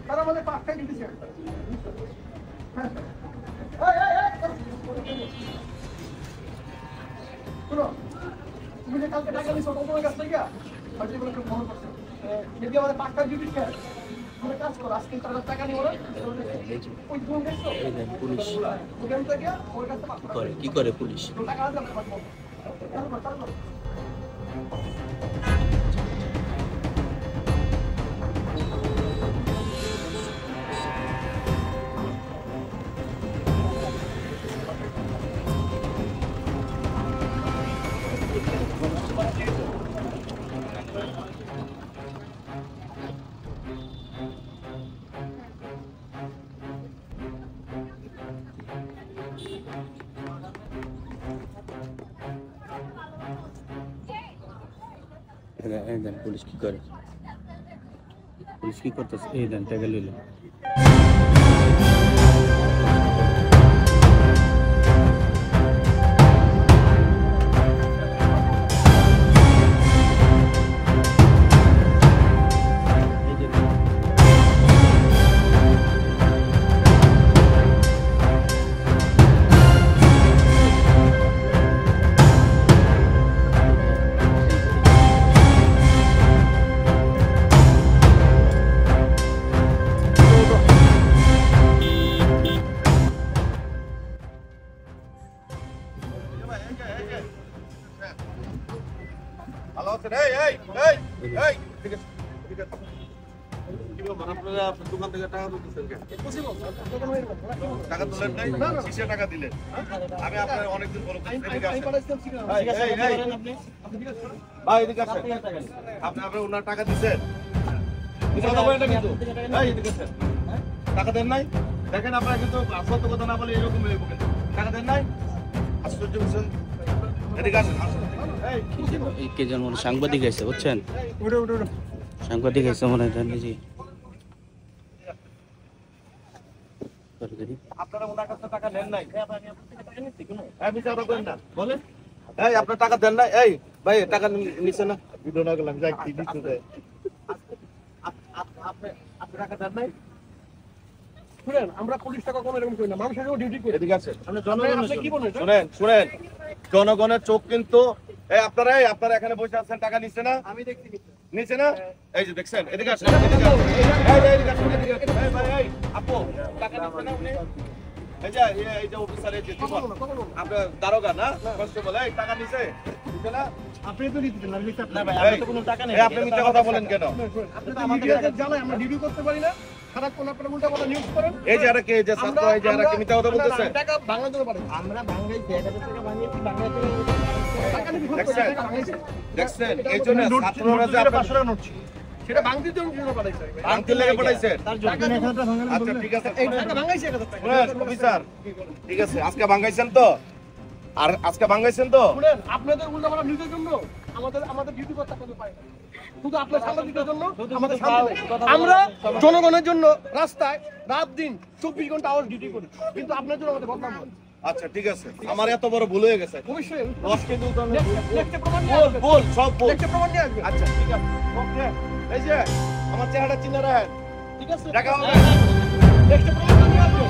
তারা আমাদের পাঁচটাই দিতেছে। শুনো, তুমি যে কালকে টাকা নিচ্ছ তোমার কাছ থেকে আর যেগুলো একটু ফোন করছে যদি আমাদের পাঁচটা ডিউটি খেয়ে তুমি কাজ করো, আজকে তারা টাকা নিবো না ওই ফোন দেখছো পুলিশ ওখান থেকে ওর কাছে কি করে পুলিশ টাকা আনতে পারবো। পুলিশ কি করে? পুলিশ কি করতেছে? এই দেন টাকা লইল। ভালো আছেন? দোকান থেকে টাকা তুলতেছেন কেন? টাকা তুলেন নাই? কিসে টাকা দিলেন? আমি আপনার অনেকদিন বলো আপনি ওনার টাকা দিচ্ছেন? টাকা দেন নাই? দেখেন আপনারা কিন্তু সত্য কথা না বলে এরকম টাকা দেন নাই? আশ্চর্য বুঝছেন? এদিকে আসেন। কে যেন সাংবাদিক আছে বুঝছেন, সাংবাদিক আছে মনে হয় নিজে। আপনারা ওনার কাছে টাকা নেন নাই? বলেন আপনার টাকা দেন নাই? এই ভাই টাকা নিচ্ছে না? ভিডিও না করলাম যাই কি দিচ্ছে আপনি টাকা দেন নাই? শুনেন, আমরা পুলিশ টাকা কোনো এরকম করি না, মানুষের ডিউটি করি। এদিকে আছে শুনেন জনগণের চোখ কিন্তু আপনারা এখানে বসে আছেন, টাকা নিচ্ছে না? আমি দেখছি নিচ্ছে না? এই যে দেখছেন, এদিকে আসেন। আপু টাকা নিচ্ছে না উনি? এই যে অফিসার এই যে আপনার দারোগা না কনস্টেবল, এই টাকা নিছে নিছে না? আপনি তো দিতেন না, না ভাই আমি তো কোনো টাকা নেই। আপনি মিথ্যা কথা বলেন কেন? আপনি তো আমাদের জ্বালায় আমরা ডিউটি করতে পারি না, সারাক্ষণ আপনারা উল্টা কথা নিউজ করেন। এই যে আরেকে এই যে ছাত্র এই যে আরেকে মিথ্যা কথা বলতেছে। টাকা বাংলা দিতে পারেন, আমরা বাংলায় 1000 টাকা বানিয়েছি, বাংলা টাকা নিতে দেখছেন এই জন্য ছাত্ররা যে 500 টাকা নোট ছিল সেটা ভাঙতে জন্য পাঠাইছে, ভাঙতে লেগে পড়াইছে। টাকা 1000 টাকা ভাঙালে আচ্ছা ঠিক আছে, এই টাকা ভাঙাইছে 1000 টাকা। অফিসার ঠিক আছে, আজকে ভাঙাইছেন তো? আর আজকে ভাঙাইছেন তো? শুনেন, আপনাদের উল্টা পাল্টা নিউজের জন্য আমাদের ডিউটি করতে আপনাদের পায় না, শুধু আপনার সাংবাদিকদের জন্য আমাদের আমরা জনগণের জন্য রাস্তায় রাত দিন 24 ঘন্টা আওয়ার ডিউটি করি, কিন্তু আপনার জন্য আমাদের বদনাম হয়। আচ্ছা ঠিক আছে, আমার এত বড় ভুল হয়ে গেছে। অবশ্যই নেক্সট প্রমাণ নিয়ে বল আসবেন। বল সব বল। নেক্সট প্রমাণ নিয়ে আসবেন। আচ্ছা ঠিক আছে, ওকে এই যে আমার চেহারাটা চিনে রাখেন, ঠিক আছে, টাকা হবে। নেক্সট প্রমাণ নিয়ে আসবেন।